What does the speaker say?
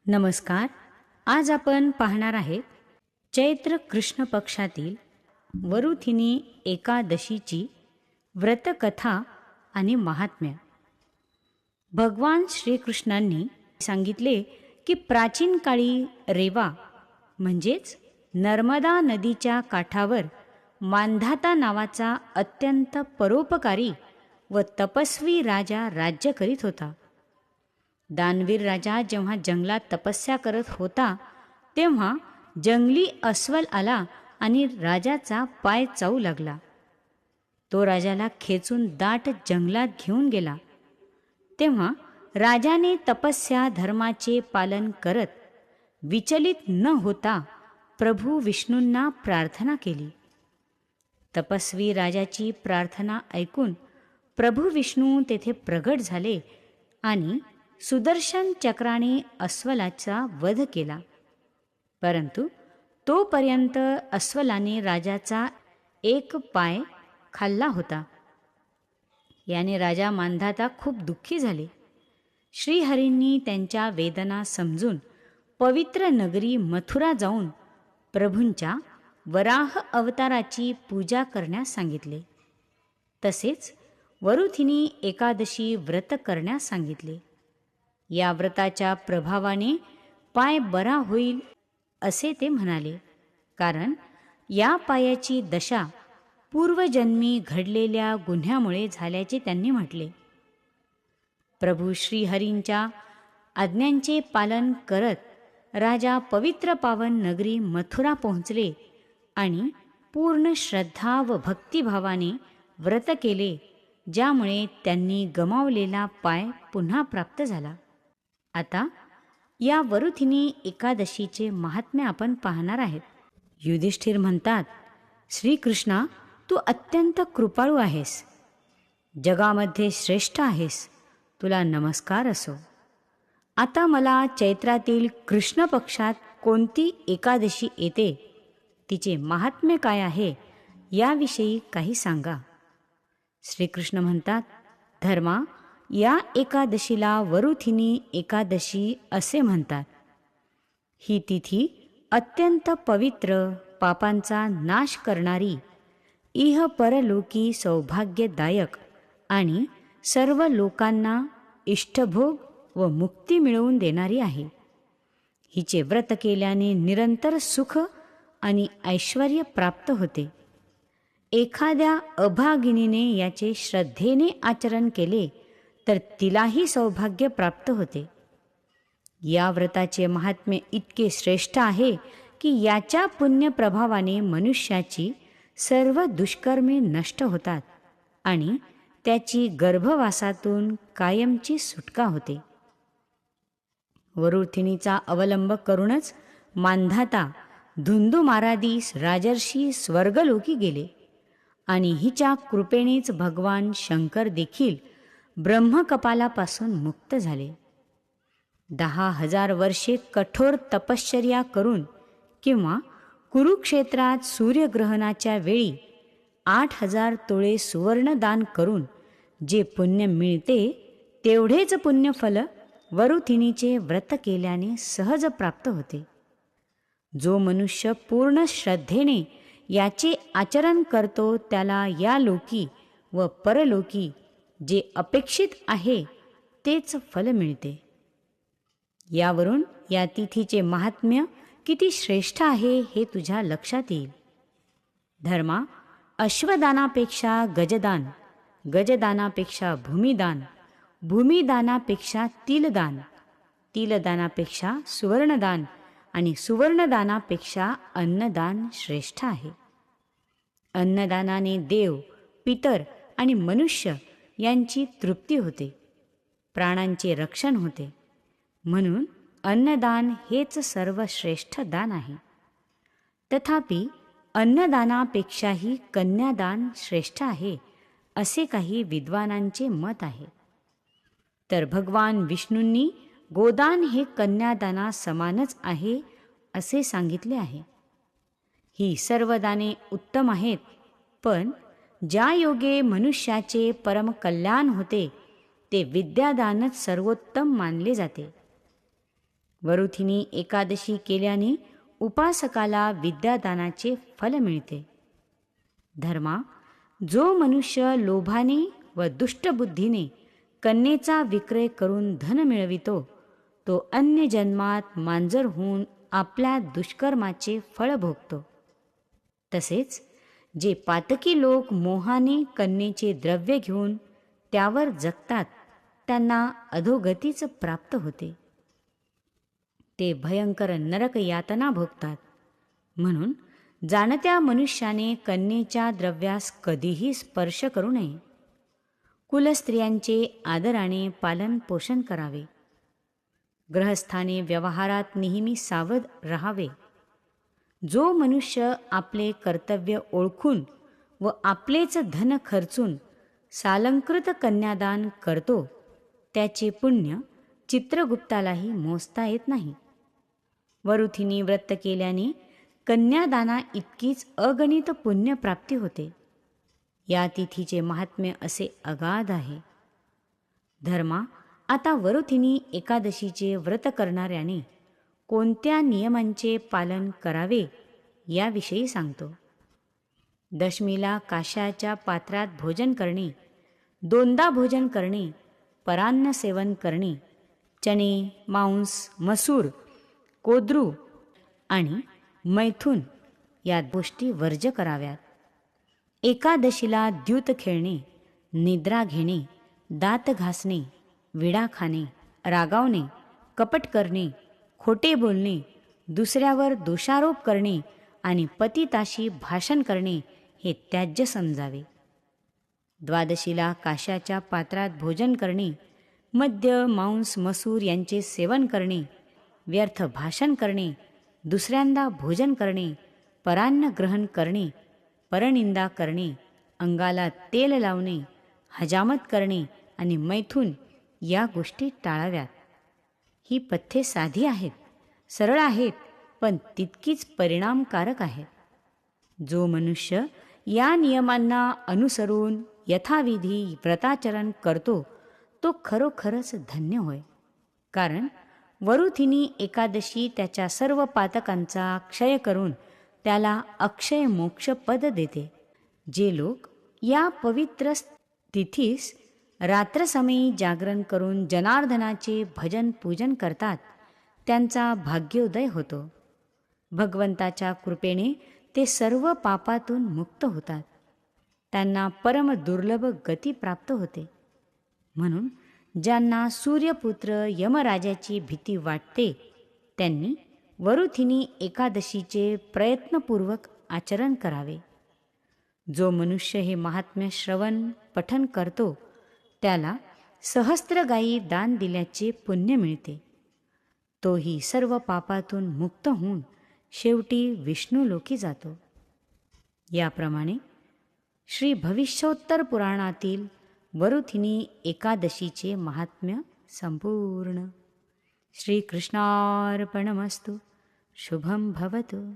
नमस्कार. आज आपण पाहणार आहेत चैत्र कृष्ण पक्षातील वरुथिनी एकादशीची व्रतकथा आणि महात्म्य. भगवान श्रीकृष्णांनी सांगितले की प्राचीन काळी रेवा म्हणजेच नर्मदा नदीच्या काठावर मांधाता नावाचा अत्यंत परोपकारी व तपस्वी राजा राज्य करीत होता. दानवीर राजा जेव्हा जंगलात तपस्या करत होता तेव्हा जंगली अस्वल आला आणि राजाचा पाय चावू लागला. तो राजाला खेचून दाट जंगलात घेऊन गेला. तेव्हा राजाने तपस्या धर्माचे पालन करत विचलित न होता प्रभू विष्णूंना प्रार्थना केली. तपस्वी राजाची प्रार्थना ऐकून प्रभू विष्णू तेथे प्रगट झाले आणि सुदर्शन चक्राने अस्वलाचा वध केला. परंतु तोपर्यंत अस्वलाने राजाचा एक पाय खाल्ला होता. याने राजा मांधाता खूप दुःखी झाले. श्रीहरींनी त्यांच्या वेदना समजून पवित्र नगरी मथुरा जाऊन प्रभूंच्या वराह अवताराची पूजा करण्यास सांगितले. तसेच वरुथिनी एकादशी व्रत करण्यास सांगितले. या व्रताच्या प्रभावाने पाय बरा होईल असे ते म्हणाले, कारण या पायाची दशा पूर्वजन्मी घडलेल्या गुन्ह्यामुळे झाल्याचे त्यांनी म्हटले. प्रभू श्रीहरींच्या आज्ञांचे पालन करत राजा पवित्र पावन नगरी मथुरा पोहोचले आणि पूर्ण श्रद्धा व भक्तिभावाने व्रत केले, ज्यामुळे त्यांनी गमावलेला पाय पुन्हा प्राप्त झाला. आता या वरुथिनी एकादशीचे महात्म्य आपण पाहणार आहेत. युधिष्ठिर म्हणतात, श्रीकृष्णा, तू अत्यंत कृपाळू आहेस, जगामध्ये श्रेष्ठ आहेस, तुला नमस्कार असो. आता मला चैत्रातील कृष्ण पक्षात कोणती एकादशी येते, तिचे महात्म्य काय आहे, याविषयी काही सांगा. श्रीकृष्ण म्हणतात, धर्मा, या एकादशीला वरुथिनी एकादशी असे म्हणतात. ही तिथी अत्यंत पवित्र, पापांचा नाश करणारी, इह परलोकी सौभाग्यदायक आणि सर्व लोकांना इष्टभोग व मुक्ती मिळवून देणारी आहे. हिचे व्रत केल्याने निरंतर सुख आणि ऐश्वर्य प्राप्त होते. एखाद्या अभागिनीने याचे श्रद्धेने आचरण केले तर तिलाही सौभाग्य प्राप्त होते. या व्रताचे महात्म्य इतके श्रेष्ठ आहे की याच्या पुण्यप्रभावाने मनुष्याची सर्व दुष्कर्मे नष्ट होतात आणि त्याची गर्भवासातून कायमची सुटका होते. वरुथिनीचा अवलंब करूनच मांधाता धुंदुमारादीस राजर्षी स्वर्गलोकी गेले आणि हिच्या कृपेनेच भगवान शंकर देखील ब्रह्मकपालापासून मुक्त झाले. 10,000 वर्षे कठोर तपश्चर्या करून किंवा कुरुक्षेत्रात सूर्यग्रहणाच्या वेळी 8,000 तोळे सुवर्ण दान करून जे पुण्य मिळते, तेवढेच पुण्यफल वरुथिनीचे व्रत केल्याने सहज प्राप्त होते. जो मनुष्य पूर्ण श्रद्धेने याचे आचरण करतो त्याला या लोकी व परलोकी जे अपेक्षित आहे तेच फल मिळते. यावरून या तिथीचे महात्म्य किती श्रेष्ठ आहे हे तुझ्या लक्षात येईल. धर्मा, अश्वदानापेक्षा गजदान, गजदानापेक्षा भूमिदान, भूमिदानापेक्षा तिलदान, तिलदानापेक्षा सुवर्णदान आणि सुवर्णदानापेक्षा अन्नदान श्रेष्ठ आहे. अन्नदानाने देव, पितर आणि मनुष्य यांची तृप्ती होते, प्राणांचे रक्षण होते. म्हणून अन्नदान हेच सर्वश्रेष्ठ दान आहे. तथापि अन्नदानापेक्षाही कन्यादान श्रेष्ठ आहे, असे काही विद्वानांचे मत आहे. तर भगवान विष्णूंनी गोदान हे कन्यादाना समानच आहे असे सांगितले आहे. ही सर्व दाने उत्तम आहेत, पण ज्या योगे मनुष्याचे परमकल्याण होते ते विद्यादानच सर्वोत्तम मानले जाते. वरुथिनी एकादशी केल्याने उपासकाला विद्यादानाचे फल मिळते. धर्मा, जो मनुष्य लोभाने व दुष्टबुद्धीने कन्येचा विक्रय करून धन मिळवितो, तो अन्य जन्मात मांजर होऊन आपल्या दुष्कर्माचे फळ भोगतो. तसेच जे पातकी लोक मोहाने कन्येचे द्रव्य घेऊन त्यावर जगतात, त्यांना अधोगतीच प्राप्त होते. ते भयंकर नरक यातना भोगतात. म्हणून जाणत्या मनुष्याने कन्येच्या द्रव्यास कधीही स्पर्श करू नये. कुलस्त्रियांचे आदराने पालन पोषण करावे. ग्रहस्थाने व्यवहारात नेहमी सावध राहावे. जो मनुष्य आपले कर्तव्य ओळखून व आपलेच धन खर्चून सालंकृत कन्यादान करतो, त्याचे पुण्य चित्रगुप्तालाही मोजता येत नाही. वरुथिनी व्रत केल्याने कन्यादाना इतकीच अगणित पुण्यप्राप्ती होते. या तिथीचे महात्म्य असे अगाध आहे. धर्मा, आता वरुथिनी एकादशीचे व्रत करणाऱ्याने कोणत्या नियमांचे पालन करावे याविषयी सांगतो. दशमीला काश्याच्या पात्रात भोजन करणे, दोनदा भोजन करणे, परान्न सेवन करणे, चणे, मांस, मसूर, कोद्रू आणि मैथून या गोष्टी वर्ज्य कराव्यात. एकादशीला द्यूत खेळणे, निद्रा घेणे, दात घासणे, विडा खाणे, रागावणे, कपट करणे, खोटे बोलणे, दुसऱ्यावर दोषारोप करणे आणि पतिताशी भाषण करणे हे त्याज्य समजावे. द्वादशीला काश्याच्या पात्रात भोजन करणे, मद्य, मांस, मसूर यांचे सेवन करणे, व्यर्थ भाषण करणे, दुसऱ्यांदा भोजन करणे, परान्न ग्रहण करणे, परनिंदा करणे, अंगाला तेल लावणे, हजामत करणे आणि मैथून या गोष्टी टाळाव्यात. ही पथ्ये साधी आहेत, सरळ आहेत, पण तितकीच परिणामकारक आहेत. जो मनुष्य या नियमांना अनुसरून यथाविधी व्रताचरण करतो, तो खरोखरच धन्य होय. कारण वरुथिनी एकादशी त्याच्या सर्व पातकांचा क्षय करून त्याला अक्षय मोक्ष पद देते. जे लोक या पवित्र तिथीस रात्रसमयी जागरण करून जनार्दनाचे भजन पूजन करतात, त्यांचा भाग्योदय होतो. भगवंताच्या कृपेने ते सर्व पापातून मुक्त होतात. त्यांना परम दुर्लभ गती प्राप्त होते. म्हणून ज्यांना सूर्यपुत्र यमराजाची भीती वाटते, त्यांनी वरुथिनी एकादशीचे प्रयत्नपूर्वक आचरण करावे. जो मनुष्य हे महात्म्य श्रवण पठन करतो, त्याला सहस्त्र गायी दान दिल्याचे पुण्य मिळते. तोही सर्व पापातून मुक्त होऊन शेवटी विष्णुलोकी जातो. याप्रमाणे श्री भविष्योत्तर पुराणातील वरुथिनी एकादशीचे महात्म्य संपूर्ण. श्रीकृष्णार्पणमस्तु. शुभं भवतु.